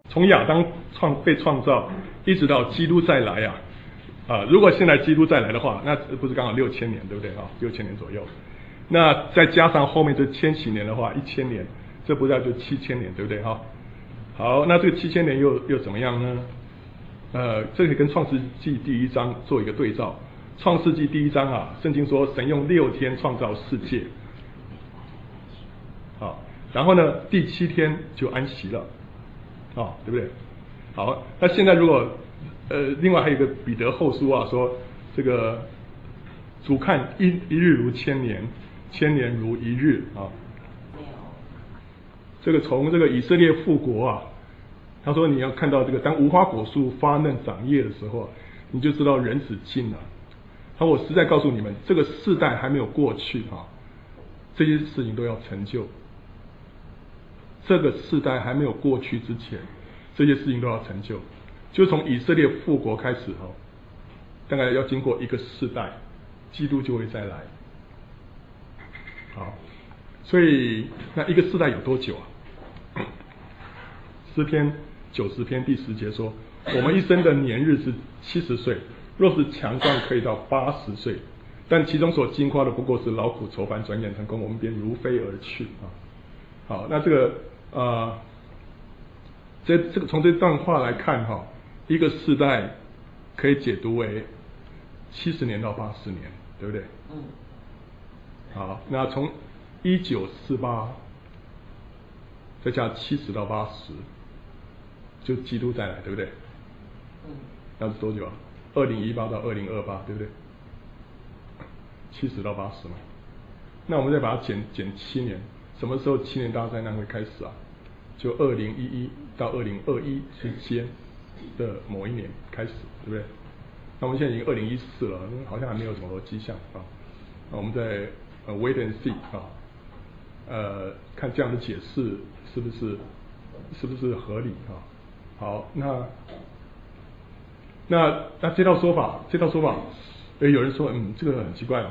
从亚当被创造，一直到基督再来如果现在基督再来的话，那不是刚好6000年，对不对6000年左右。那再加上后面这千禧年的话，1000年，这不是就7000年，对不对好，那这个7000年又怎么样呢？这个跟创世纪第1章做一个对照。创世纪第1章圣经说神用6天创造世界，然后呢第7天就安息了，对不对？好，那现在如果另外还有一个彼得后书说这个主看一日如千年，千年如一日这个从这个以色列复国他说你要看到这个当无花果树发嫩长叶的时候，你就知道人子近了。他说我实在告诉你们，这个世代还没有过去这些事情都要成就。这个世代还没有过去之前，这些事情都要成就。就从以色列复国开始大概要经过一个世代，基督就会再来。所以那一个世代有多久诗篇90篇第10节说，我们一生的年日是70岁，若是强壮可以到80岁，但其中所经夸的不过是劳苦愁烦，转眼成功，我们便如飞而去好，那这个这个从这段话来看一个世代可以解读为70年到80年，对不对？好，那从1948再加70到80，就基督再来，对不对？那是多久2018到2028，对不对？70到80嘛。那我们再把它减7年，什么时候7年大灾难会开始就2011到2021之间的某一年开始，对不对？那我们现在已经2014了，好像还没有什么迹象那我们在wait and see看这样的解释是不是合理好，那这套说法，有人说这个很奇怪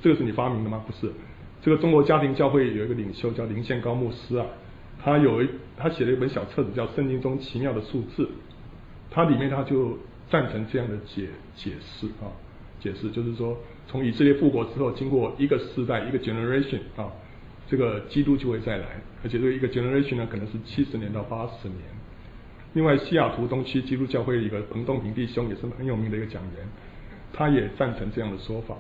这个是你发明的吗？不是，这个中国家庭教会有一个领袖叫林宪高牧师他写了一本小册子叫《圣经中奇妙的数字》，他里面他就赞成这样的解释就是说，从以色列复国之后，经过一个世代一个 generation 这个基督就会再来，而且这个一个 generation 呢可能是70年到80年。另外，西雅图东区基督教会一个彭东平弟兄也是很有名的一个讲员，他也赞成这样的说法。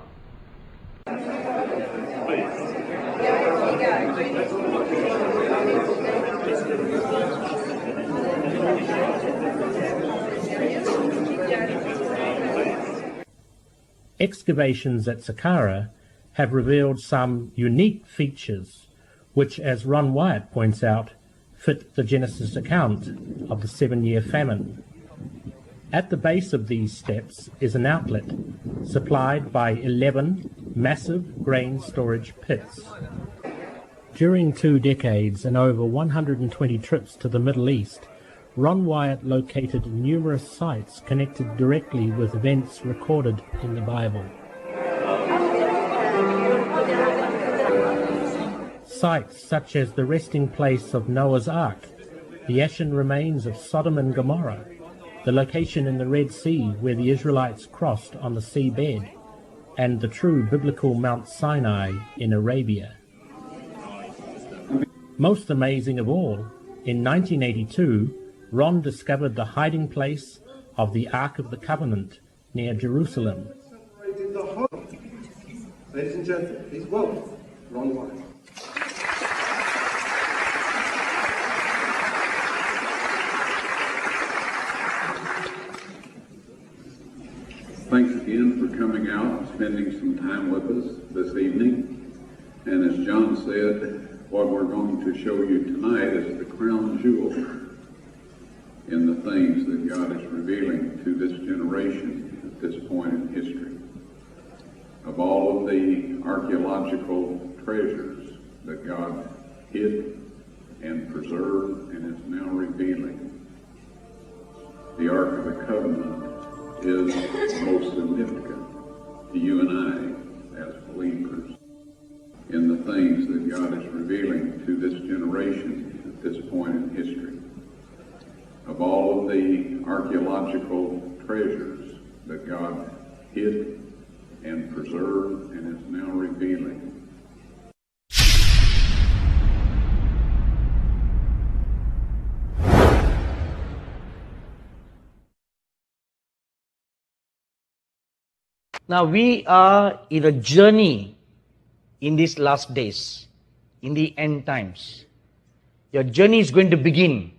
Excavations at Saqqara have revealed some unique features which, as Ron Wyatt points out, fit the Genesis account of the 7-year famine. At the base of these steps is an outlet supplied by 11 massive grain storage pits. During 2 decades and over 120 trips to the Middle East, Ron Wyatt located numerous sites connected directly with events recorded in the Bible. Sites such as the resting place of Noah's Ark, the ashen remains of Sodom and Gomorrah, the location in the Red Sea where the Israelites crossed on the seabed, and the true biblical Mount Sinai in Arabia. Most amazing of all, in 1982, Ron discovered the hiding place of the Ark of the Covenant near Jerusalem. Ladies and gentlemen, please welcome Ron Wyatt. Thanks again for coming out and spending some time with us this evening. And as John said, what we're going to show you tonight is the crown jewel in the things that God is revealing to this generation at this point in history. Of all of the archaeological treasures that God hid and preserved and is now revealing, the Ark of the Covenant is most significant to you and I as believers in the things that God is revealing to this generation at this point in history. of all of the archaeological treasures that God hid and preserved and is now revealing. Now we are in a journey in these last days, in the end times. Your journey is going to begin.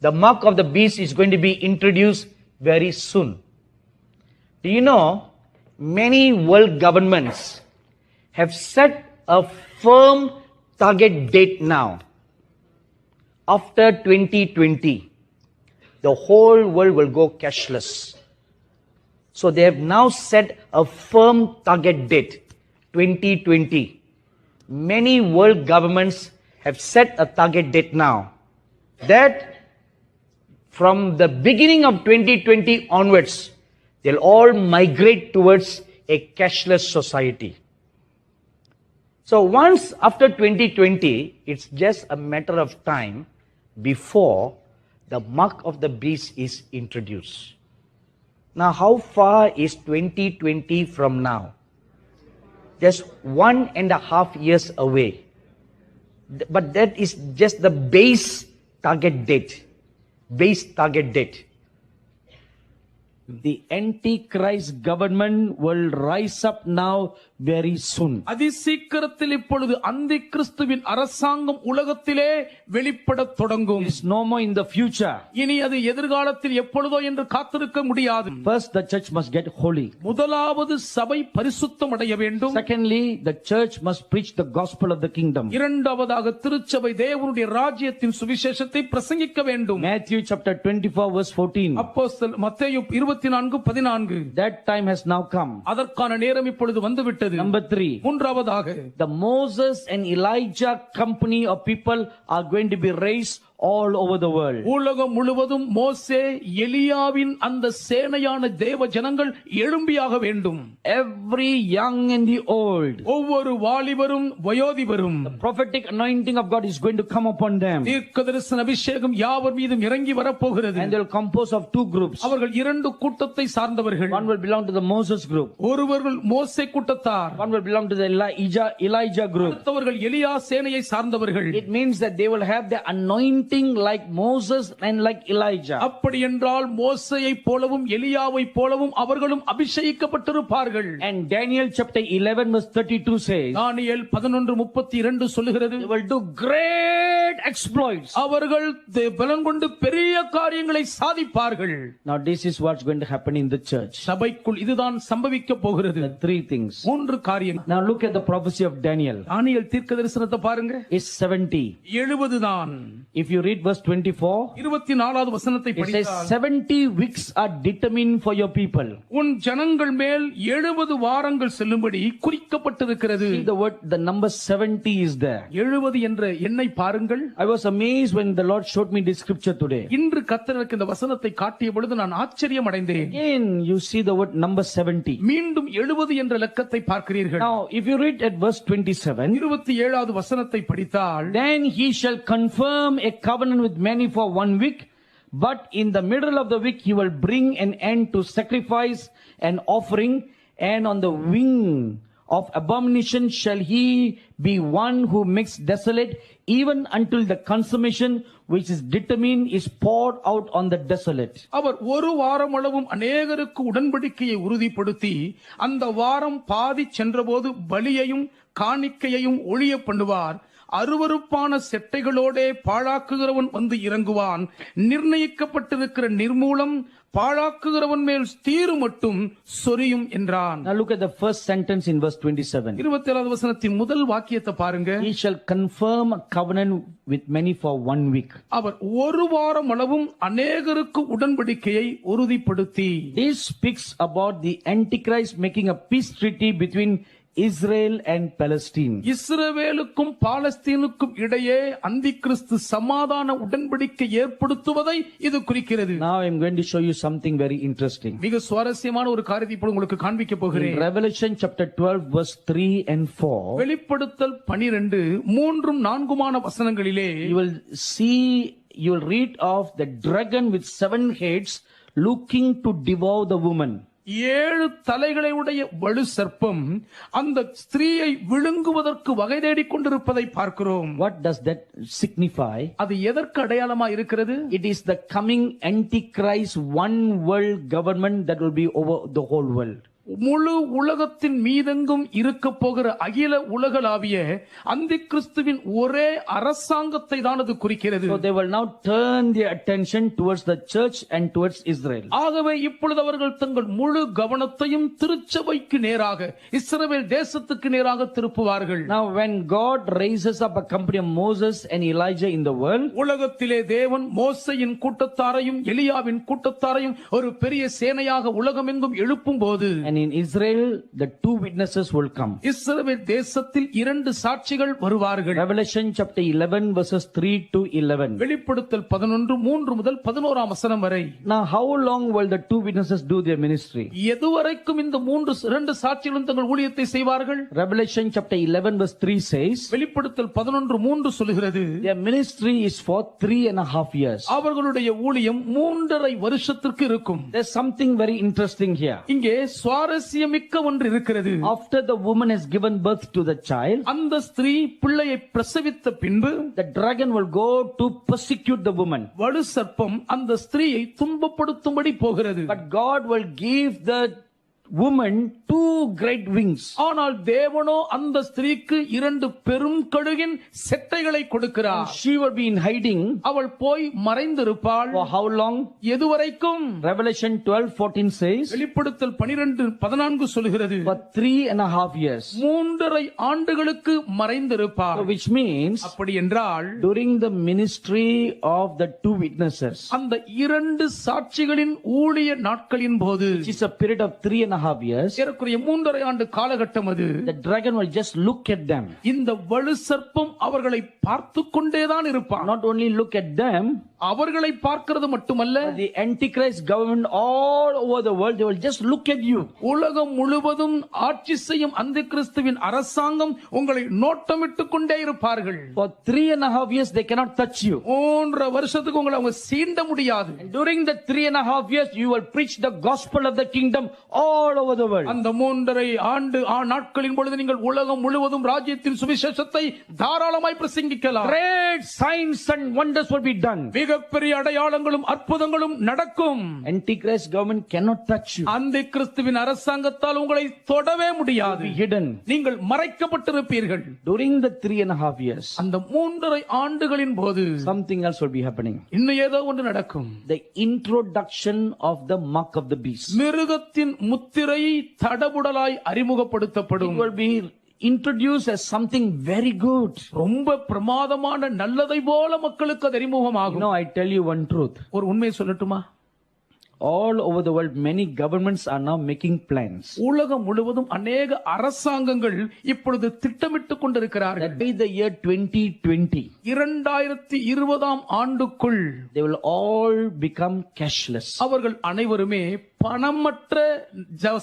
The mark of the beast is going to be introduced very soon. Do you know, many world governments have set a firm target date now. After 2020, the whole world will go cashless. So they have now set a firm target date, 2020. Many world governments have set a target date now, that from the beginning of 2020 onwards, they'll all migrate towards a cashless society. So once after 2020, it's just a matter of time before the mark of the beast is introduced. Now, how far is 2020 from now? Just 1.5 years away. But that is just the base target date. Base target date. The Antichrist government will rise up now very soon. அதிசீக்கிரத்தில் இப்பொழுது அந்தி கிறிஸ்துவின் அரசாங்கம் உலகத்திலே வெளிப்படத் தொடங்கும். It is no more in the future. இனி அது எதிர்காலத்தில் எப்பொழுதோ என்று காத்திருக்க முடியாது. First, the church must get holy. முதலாவது சபை பரிசுத்தம் அடைய வேண்டும். Secondly, the church must preach the gospel of the kingdom. இரண்டாவதாக திருச்சபை தேவனுடைய ராஜ்யத்தின் சுவிசேஷத்தை பிரசங்கிக்க வேண்டும். Matthew chapter 24 verse 14. அப்போஸ்தலர் மத்தேயு 24:14. That time has now come. அதற்கான நேரம் இப்பொழுது வந்துவிட்டது. Number 3. மூன்றாவதாக, the Moses and Elijah company of people are going to be raised all over the world. உலகம் முழுவதும் மோசே எலியாவின் அந்த சேனையான தேவ ஜனங்கள் எழும்பியாக வேண்டும். Every young and the old, ஒவ்வொரு வாலிபரும் வயோதிபரும், the prophetic anointing of God is going to come upon them. தீர்க்கதரிசன அபிஷேகம் யாவர் மீதும் இறங்கி வரப்போகிறது. And they will compose of 2 groups. அவர்கள் 2 கூட்டத்தை சார்ந்தவர்கள். One will belong to the Moses group. ஒருவர்கள் மோசே கூட்டத்தார். One will belong to the Elijah group. அடுத்தவர்கள் எலியா சேனையை சார்ந்தவர்கள். It means that they will have the anointing like Moses and like Elijah. அப்படி என்றால் மோசேயை போலவும் எலியாவை போலவும் அவர்களும் அபிஷேகிக்கப்பட்டிருப்பார்கள். And Daniel chapter 11 verse 32 says, தானியேல் 11:32 சொல்லுகிறது, they will do great exploits. அவர்கள் பலன் கொண்டு பெரிய காரியங்களை சாதிப்பார்கள். Now this is what's going to happen in the church. சபைக்குள் இதுதான் சம்பவிக்க போகிறது. The 3 things. 3 காரியங்கள். Now look at the prophecy of Daniel. தானியேல் தீர்க்கதரிசனத்தை பாருங்க. It's 70. 70 தான். If you read verse 24, 24வது வசனத்தை படித்தால், it says 70 weeks are determined for your people. உன் ஜனங்கள் மேல் 70 வாரங்கள் செல்லும்படி குறிக்கப்பட்டிருக்கிறது. See the word, the number 70 is there. 70 என்ற எண்ணை பாருங்கள். I was amazed when the Lord showed me this scripture today. இன்று கர்த்தர் எனக்கு இந்த வசனத்தை காட்டிய பொழுது நான் ஆச்சரியம் அடைந்தேன். Again you see the word number 70. மீண்டும் 70 என்ற இலக்கத்தை பார்க்கிறீர்கள். Now if you read at verse 27, 27வது வசனத்தை படித்தால், then he shall confirm a covenant with many for 1 week, but in the middle of the week he will bring an end to sacrifice and offering, and on the wing of abomination shall he be one who makes desolate, even until the consummation which is determined is poured out on the desolate. அவர் ஒரு வாரம் அளவும் அநேகருக்கு உடன்படிக்கையை உறுதிப்படுத்தி அந்த வாரம் பாதி சென்றபோது பலியையும் காணிக்கையையும் ஒழிய பண்ணுவார். அருவருப்பான செட்டைகளோடே பாழாக்குகிறவன் வந்து இறங்குவான். நிர்ணயிக்கப்பட்டிருக்கிற நிர்மூலம் பாழாக்குகிறவன் மேல் தீரு மட்டும் சொரியும் என்றான். Now look at the first sentence in verse 27. 27வது வசனத்தின் முதல் வாக்கியத்தை பாருங்க. He shall confirm a covenant with many for 1 week. அவர் ஒரு வாரம் அளவும் அநேகருக்கு உடன்படிக்கையை உறுதிப்படுத்தி. This speaks about the Antichrist making a peace treaty between Israel and Palestine. இஸ்ரவேலுக்கும் பாலஸ்தீனுக்கும் இடையே அந்திகிறிஸ்து சமாதான உடன்படிக்கை ஏற்படுத்துவதை இது குறிக்கிறது. Now I am going to show you something very interesting. மிக சுவாரஸ்யமான ஒரு காரியத்தை இப்பொழுது உங்களுக்கு காண்பிக்க போகிறேன். In Revelation chapter 12 verse 3 and 4, வெளிப்படுத்தல் 12 3 4 வசனங்களிலே you will see you will read of the dragon with 7 heads looking to devour the woman. 7 தலைகளை உடைய வலு சர்ப்பம் அந்த ஸ்திரீயை விழுங்குவதற்கு வகை தேடிக் கொண்டிருப்பதை பார்க்கிறோம். What does that signify? அது எதற்கு அடையாளமா இருக்கிறது? It is the coming antichrist one world government that will be over the whole world. முழு உலகத்தின் மீதெங்கும் இருக்க போகிற அகில உலகளாவிய அந்தி கிறிஸ்துவின் ஒரே அரசாங்கத்தை தான் அது குறிக்கிறது. So they will now turn their attention towards the church and towards Israel. ஆகவே இப்பொழுது அவர்கள் தங்கள் முழு கவனத்தையும் திருச்சபைக்கு நேராக இஸ்ரவேல் தேசத்துக்கு நேராக திருப்புவார்கள். Now when God raises up a company of Moses and Elijah in the world, உலகத்திலே தேவன் மோசேயின் கூட்டத்தாரையும் எலியாவின் கூட்டத்தாரையும் ஒரு பெரிய சேனையாக உலகமெங்கும் எழுப்பும் போது, and in Israel the 2 witnesses will come. இஸ்ரவேல் தேசத்தில் 2 சாட்சிகள் வருவார்கள். Revelation chapter 11 verses 3 to 11. வெளிப்படுத்தல் 11 3 முதல் 11ஆம் வசனம் வரை. Now how long will the 2 witnesses do their ministry? எதுவரைக்கும் இந்த 2 சாட்சிகளும் தங்கள் ஊழியத்தை செய்வார்கள்? Revelation chapter 11 verse 3 says, வெளிப்படுத்தல் 11:3 சொல்கிறது, their ministry is for 3.5 years. அவர்களுடைய ஊழியம் 3.5 வருஷத்திற்கு இருக்கும். There's something very interesting here. இங்கே சுவாரஸ்யமிக்க ஒன்று இருக்கிறது. After the woman has given birth to the child, அந்த ஸ்திரீ பிள்ளையை பிரசவித்த பின்பு, the dragon will go to persecute the woman. வலு சர்ப்பம் அந்த ஸ்திரீயை துன்பப்படுத்தும்படி போகிறது. But God will give the woman 2 great wings. ஆனால் தேவனோ அந்த ஸ்திரீக்கு 2 பெரும் கழுகின் செட்டைகளை கொடுக்கிறார். She will be in hiding. அவள் போய் மறைந்திருப்பாள். For how long? எதுவரைக்கும்? Revelation 12:14 says, வெளிப்படுத்தல் 12:14 சொல்கிறது, for 3.5 years. 3.5 ஆண்டுகளுக்கு மறைந்திருப்பாள். So which means, அப்படி என்றால் during the ministry of the 2 witnesses, அந்த 2 சாட்சிகளின் ஊழிய நாட்களின் போது, which is a period of 3.5 years, ஏறக்குறைய 3.5 ஆண்டு காலகட்டம் அது, the dragon will just look at them. இந்த வலு சர்ப்பம் அவர்களை பார்த்து கொண்டேதான் இருப்பான். Not only look at them, அவர்களை பார்க்கிறது மட்டுமல்ல, the antichrist government all over the world, they will just look at you. உலகம் முழுவதும் ஆட்சி செய்யும் அந்தி கிறிஸ்துவின் அரசாங்கம் உங்களை நோட்டமிட்டுக் கொண்டே இருப்பார்கள். For 3.5 years they cannot touch you. 3 வருஷத்துக்கு உங்களை அவங்க சீண்ட முடியாது. And during the 3.5 years you will preach the gospel of the kingdom all over the world. அந்த 3.5 ஆண்டு நாட்களின் பொழுது நீங்கள் உலகம் முழுவதும் ராஜ்யத்தின் சுவிசேஷத்தை தாராளமாய் பிரசங்கிக்கலாம். Great signs and wonders will be done. மிகப்பெரிய அடையாளங்களும் அற்புதங்களும் நடக்கும். Antichrist government cannot touch you. அந்தி கிறிஸ்துவின் அரசாங்கத்தால் உங்களை தொடவே முடியாது. Be hidden. நீங்கள் மறைக்கப்பட்டிருப்பீர்கள். During the 3.5 years, அந்த 3.5 ஆண்டுகளின் போது something else will be happening. இன்னும் ஏதோ ஒன்று நடக்கும். The introduction of the mark of the beast. மிருகத்தின் முத்திரை தடபுடலாய் அறிமுகப்படுத்தப்படும். It will be introduced as something very good. ரொம்ப பிரமாதமான நல்லதை போல மக்களுக்கு அது அறிமுகமாகும். I tell you one truth. ஒரு உண்மையை சொல்லட்டுமா? All over the world many governments are now making plans. உலகம் முழுவதும் अनेक அரசாங்கங்கள் இப்பொழுது திட்டமிட்டுக் கொண்டிருக்கிறார்கள். That by the year 2020, 2020ஆம் ஆண்டுக்குள் they will all become cashless. அவர்கள் அனைவருமே பணமற்ற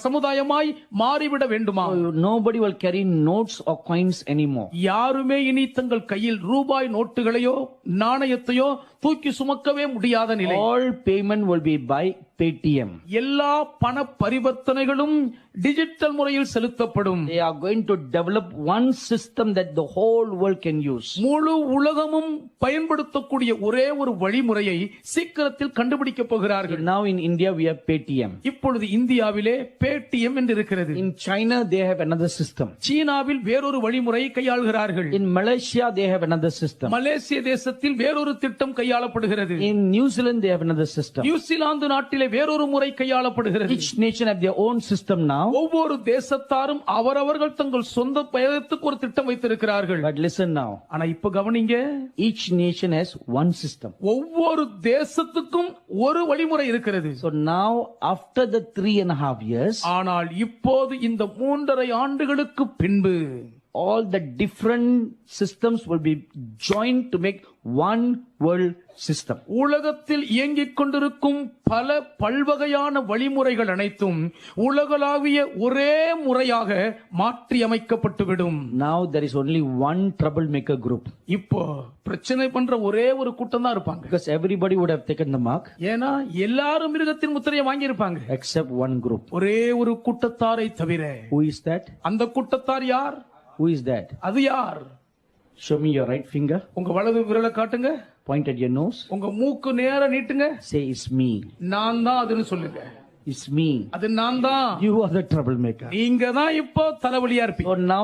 சமுதாயமாய் மாறிவிட வேண்டுமா? Nobody will carry notes or coins anymore. யாருமே இனி தங்கள் கையில் ரூபாய் நோட்டுகளையோ நாணயத்தையோ தூக்கி சுமக்கவே முடியாத நிலை. All payment will be by Paytm. எல்லா பண பரிவர்த்தனைகளும் டிஜிட்டல் முறையில் செலுத்தப்படும். They are going to develop one system that the whole world can use. முழு உலகமும் பயன்படுத்தக்கூடிய ஒரே ஒரு வழிமுறையை சீக்கிரத்தில் கண்டுபிடிக்க போகிறார்கள். Now in India we have Paytm. இப்பொழுது இந்தியாவிலே Paytm என்று இருக்கிறது. In China they have another system. சீனாவில் வேறொரு வழிமுறையை கையாளுகிறார்கள். In Malaysia they have another system. மலேசிய தேசத்தில் வேறொரு திட்டம் கையாளப்படுகிறது. In New Zealand they have another system. New Zealand நாட்டிலே வேறொரு முறை கையாளப்படுகிறது. Each nation have their own system now. ஒவ்வொரு தேசத்தாரும் அவரவர்கள் தங்கள் சொந்த பயணத்துக்கு ஒரு திட்டம் வைத்திருக்கிறார்கள். But listen now. ஆனா இப்ப கவனிங்க. Each nation has one system. ஒவ்வொரு தேசத்துக்கும் ஒரு வழிமுறை இருக்கிறது. So now after the 3.5 years, ஆனால் இப்போது இந்த 3.5 ஆண்டுகளுக்கு பின்பு all the different systems will be joined to make one world system. உலகத்தில் இயங்கிக் கொண்டிருக்கும் பல பல்வகையான வழிமுறைகள் அனைத்தும் உலகளாவிய ஒரே முறையாக மாற்றி அமைக்கப்பட்டுவிடும். Now there is only one troublemaker group. இப்போ பிரச்சனை பண்ற ஒரே ஒரு கூட்டம் தான் இருப்பாங்க. Because everybody would have taken the mark. ஏன்னா எல்லாரும் மிருகத்தின் முத்திரையை வாங்கி இருப்பாங்க. Except one group. ஒரே ஒரு கூட்டத்தாரை தவிர. Who is that? அந்த கூட்டத்தார் யார்? Who is that? அது யார்? Show me your right finger. உங்க வலது விரலை காட்டுங்க. Point at your nose. உங்க மூக்கு நேரா நீட்டுங்க. Say it's me. நான் தான் அதுன்னு சொல்லுங்க. It's me. அது நான் தான். You are the troublemaker. நீங்க தான் இப்போ தலைவலியா இருப்பீங்க. So now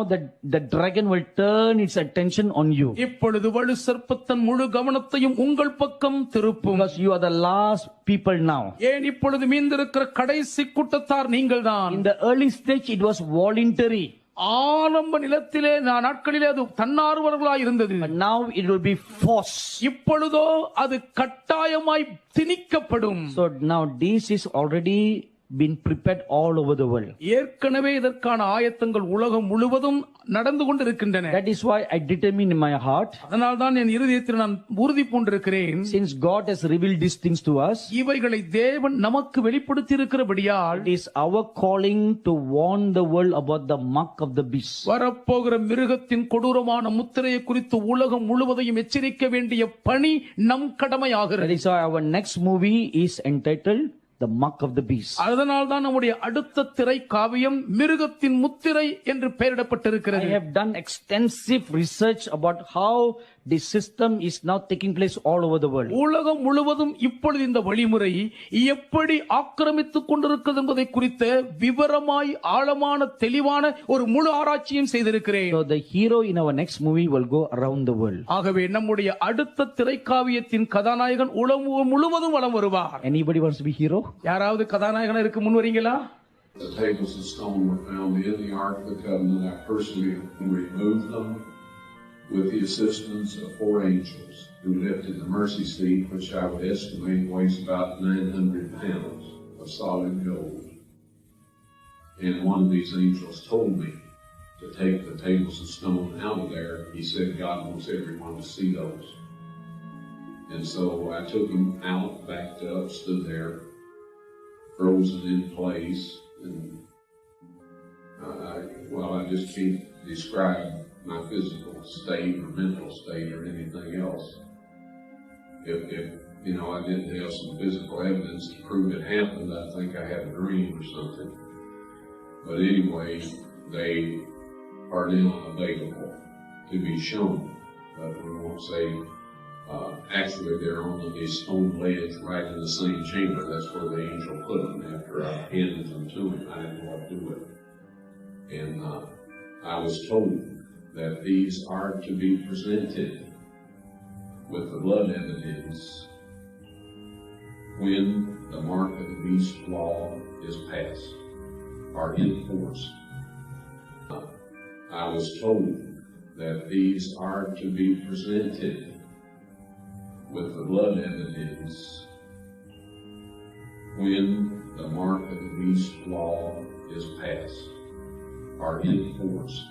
the dragon will turn its attention on you. இப்பொழுது வலு சர்ப்பத்தின் முழு கவனத்தையும் உங்கள் பக்கம் திருப்பும். Because you are the last people now. ஏன் இப்பொழுது மீந்திருக்கிற கடைசி கூட்டத்தார் நீங்கள் தான். In the early stage it was voluntary. ஆரம்ப நிலத்திலே நாட்களிலே அது தன்னார்வலர்களாய் இருந்தது. But now it will be force. இப்பொழுதோ அது கட்டாயமாய் திணிக்கப்படும். So now this is already been prepared all over the world. ஏற்கனவே இதற்கான ஆயத்தங்கள் உலகம் முழுவதும் நடந்து கொண்டிருக்கின்றன. That is why I determine in my heart. அதனால் தான் என் இருதயத்தில் நான் உறுதி பூண்டிருக்கிறேன். Since God has revealed these things to us, இவைகளை தேவன் நமக்கு வெளிப்படுத்தி இருக்கிறபடியால் it is our calling to warn the world about the mark of the beast. வரப்போகிற மிருகத்தின் கொடூரமான முத்திரையை குறித்து உலகம் முழுவதையும் எச்சரிக்க வேண்டிய பணி நம் கடமையாகிறது. That is why our next movie is entitled The Mark of the Beast. அதனால் தான் நம்முடைய அடுத்த திரை காவியம் மிருகத்தின் முத்திரை என்று பெயரிடப்பட்டிருக்கிறது. I have done extensive research about how this system is now taking place all over the world. உலகம் முழுவதும் இப்பொழுது இந்த வழிமுறை எப்படி ஆக்கிரமித்துக் கொண்டிருக்கிறது என்பதை குறித்த விவரமாய் ஆழமான தெளிவான ஒரு முழு ஆராய்ச்சியும் செய்திருக்கிறேன். So the hero in our next movie will go around the world. ஆகவே நம்முடைய அடுத்த திரைக்காவியத்தின் கதாநாயகன் உலகம் முழுவதும் வலம் வருவார். Anybody wants to be hero? யாராவது கதாநாயகனா இருக்க முன் வரீங்களா? The tables of stone were found in the Ark of the Covenant. I personally removed them with the assistance of 4 angels who lifted the mercy seat, which I would estimate weighs about 900 pounds of solid gold. And one of these angels told me to take the tables of stone out of there. He said God wants everyone to see those. And so I took them out, backed up, stood there, frozen in place, and I just can't describe my physical state or mental state or anything else. If I didn't have some physical evidence to prove it happened, I think I had a dream or something. But anyway, they are now available to be shown. But we won't say, actually they're on this stone ledge right in the same chamber. That's where the angel put them after I handed them to him. I didn't know what to do with them. And I was told that these are to be presented with the blood evidence when the mark of the beast law is passed or enforced. I was told that these are to be presented with the blood evidence when the mark of the beast law is passed or enforced.